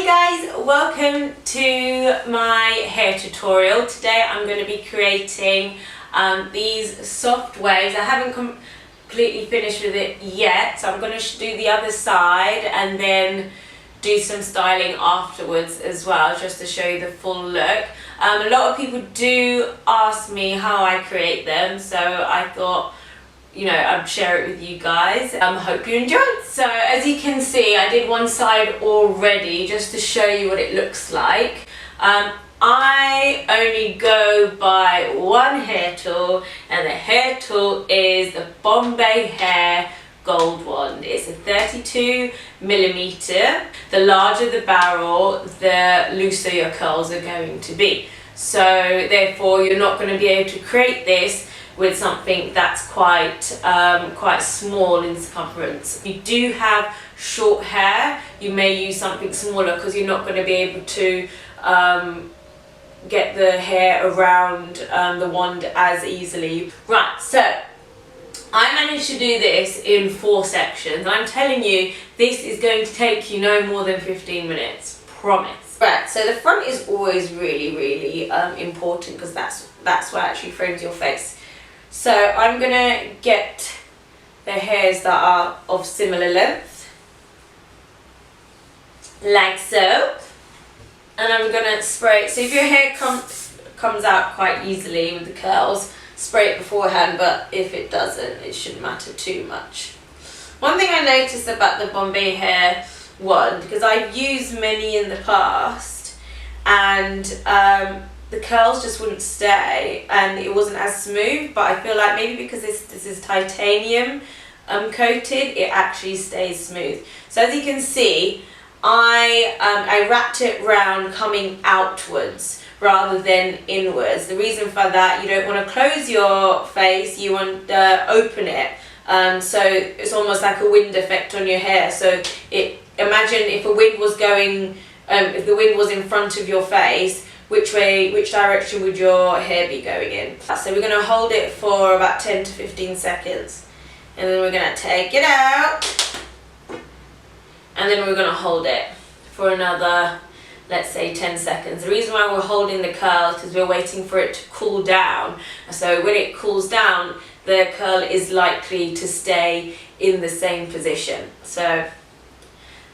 guys, welcome to my hair tutorial. Today I'm going to be creating these soft waves. I haven't completely finished with it yet, so I'm going to do the other side and then do some styling afterwards as well, just to show you the full look. A lot of people do ask me how I create them, so I thought, you know, I'd share it with you guys. Hope you enjoyed. So as you can see, I did one side already just to show you what it looks like. I only go by one hair tool, and the hair tool is the Bombay Hair Gold Wand. It's a 32mm. The larger the barrel, the looser your curls are going to be. So therefore you're not going to be able to create this with something that's quite small in circumference. If you do have short hair, you may use something smaller because you're not going to be able to get the hair around the wand as easily. Right, so I managed to do this in 4 sections. I'm telling you, this is going to take you no more than 15 minutes, promise. Right, so the front is always really important because that's what actually frames your face. So I'm gonna get the hairs that are of similar length, like so, and I'm gonna spray. So if your hair comes out quite easily with the curls, spray it beforehand, but if it doesn't, it shouldn't matter too much. One thing I noticed about the Bombay Hair Wand, because I've used many in the past, and the curls just wouldn't stay and it wasn't as smooth, but I feel like maybe because this is titanium coated, it actually stays smooth. So as you can see, I wrapped it round coming outwards rather than inwards. The reason for that, you don't want to close your face, you want to open it. So it's almost like a wind effect on your hair. So imagine if a wind was going, if the wind was in front of your face, which direction would your hair be going in? So we're going to hold it for about 10 to 15 seconds, and then we're going to take it out, and then we're going to hold it for another, let's say, 10 seconds. The reason why we're holding the curl is because we're waiting for it to cool down. So when it cools down, the curl is likely to stay in the same position. So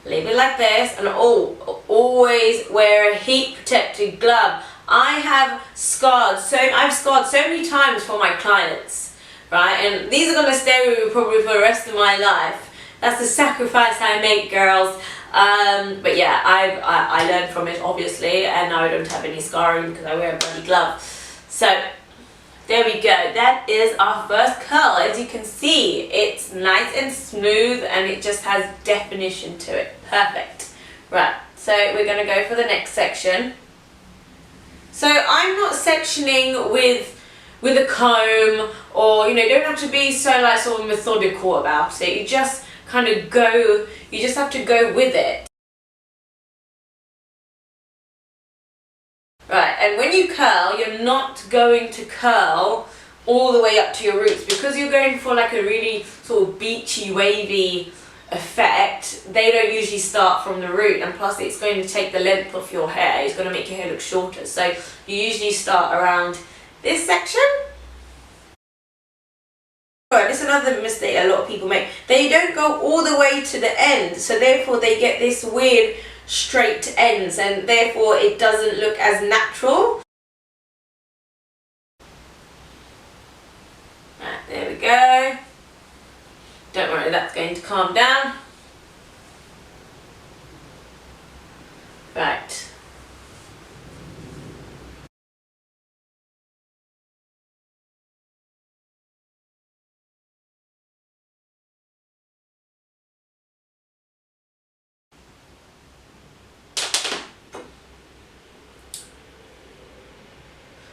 leave it like this, and always wear a heat protected glove. I've scarred so many times for my clients, right? And these are gonna stay with me probably for the rest of my life. That's the sacrifice I make, girls. But yeah, I learned from it obviously, and now I don't have any scarring because I wear a bloody glove. So there we go, that is our first curl. As you can see, it's nice and smooth and it just has definition to it. Perfect. Right, so we're going to go for the next section. So I'm not sectioning with a comb, or you don't have to be so sort of methodical about it. You just kind of go, you just have to go with it. Right, and when you curl, you're not going to curl all the way up to your roots, because you're going for like a really sort of beachy, wavy effect. They don't usually start from the root, and plus it's going to take the length of your hair. It's going to make your hair look shorter. So you usually start around this section. Right, this is another mistake a lot of people make. They don't go all the way to the end, so therefore they get this weird straight ends, and therefore it doesn't look as natural. Right, there we go. Don't worry, that's going to calm down. Right.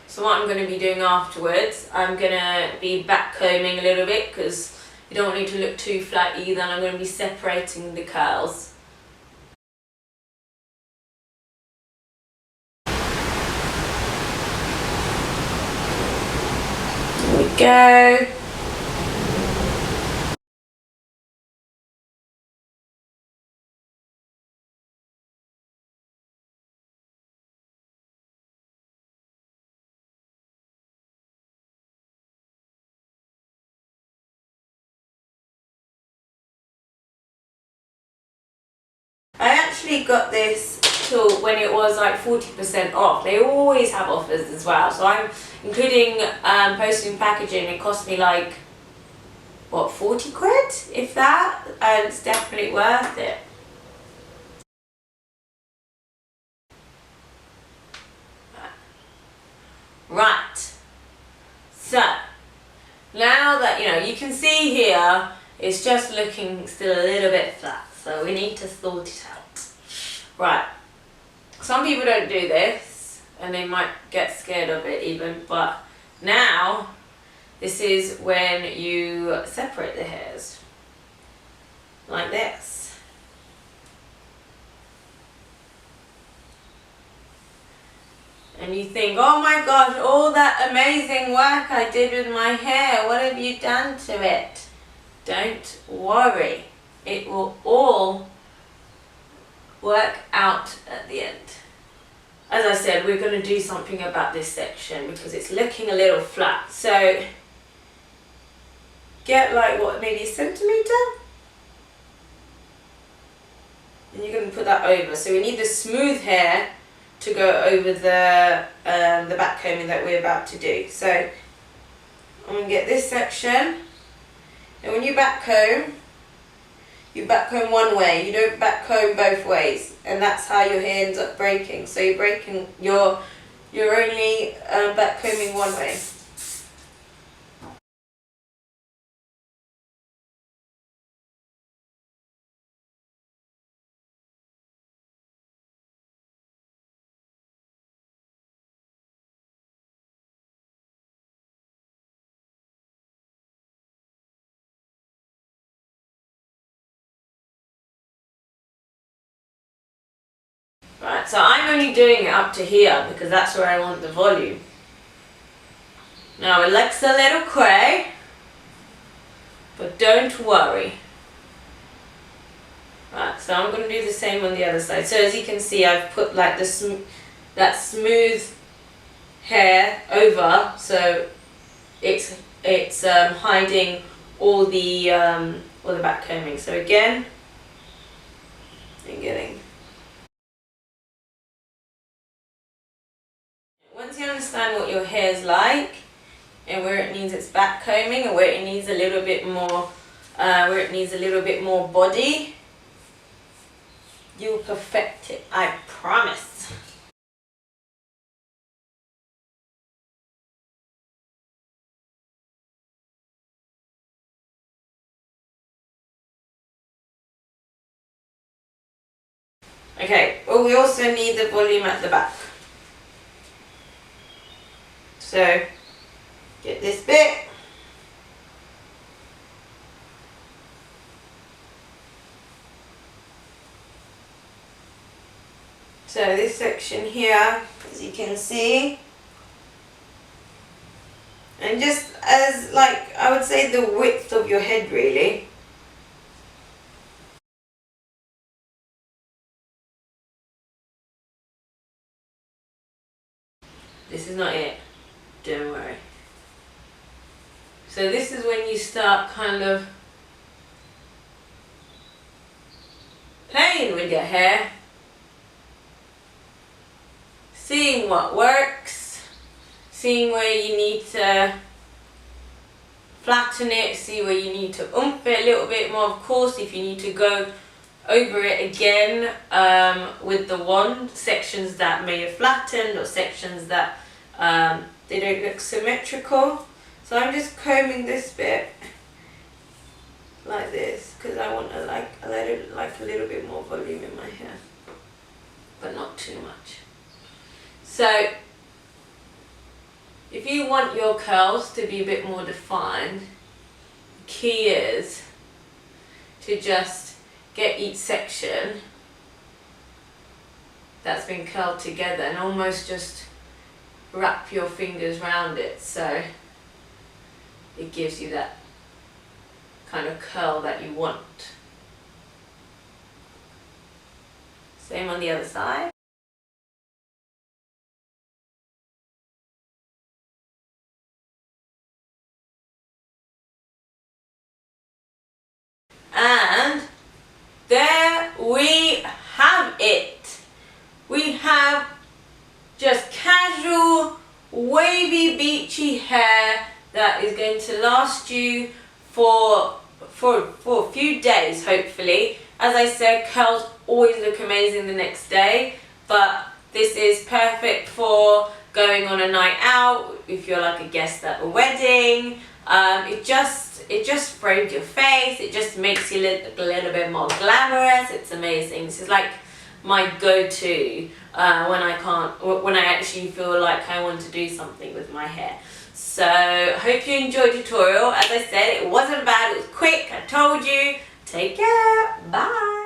So what I'm going to be doing afterwards, I'm going to be back combing a little bit because you don't want it to look too flat either, and I'm going to be separating the curls. There we go. only got this till when it was like 40% off. They always have offers as well. So I'm including postage and packaging. It cost me like, what, 40 quid, if that? And it's definitely worth it. Right. So, now that, you can see here, it's just looking still a little bit flat. So we need to sort it out. Right. Some people don't do this, and they might get scared of it even, but now, this is when you separate the hairs. Like this. And you think, oh my gosh, all that amazing work I did with my hair, what have you done to it? Don't worry. It will all work out at the end. As I said, we're going to do something about this section because it's looking a little flat. So, get like, what, maybe a centimetre? And you're going to put that over. So we need the smooth hair to go over the back combing that we're about to do. So I'm going to get this section, and when you back comb one way, you don't back comb both ways, and that's how your hair ends up breaking. So you're only back combing one way. Right, so I'm only doing it up to here because that's where I want the volume. Now it looks a little grey, but don't worry. Right, so I'm going to do the same on the other side. So as you can see, I've put like that smooth hair over, so it's hiding all the back combing. So again, I'm getting. Once you understand what your hair is like and where it needs its back combing and where it needs a little bit more, body, you'll perfect it. I promise. Okay. Well, we also need the volume at the back. So, get this bit. So this section here, as you can see, and just as like, I would say the width of your head really. This is not it. Don't worry. So this is when you start kind of playing with your hair, seeing what works, seeing where you need to flatten it, see where you need to oomph it a little bit more. Of course, if you need to go over it again with the wand, sections that may have flattened or sections that they don't look symmetrical. So I'm just combing this bit like this because I want to like a little bit more volume in my hair, but not too much. So if you want your curls to be a bit more defined, the key is to just get each section that's been curled together and almost just wrap your fingers around it so it gives you that kind of curl that you want. Same on the other side. And there we have it. is going to last you for a few days, hopefully. As I said, curls always look amazing the next day, but this is perfect for going on a night out, if you're like a guest at a wedding. It just frames your face, it just makes you look a little bit more glamorous. It's amazing. This is like my go-to when I actually feel like I want to do something with my hair. So I hope you enjoyed the tutorial. As I said, it wasn't bad, it was quick, I told you. Take care, bye.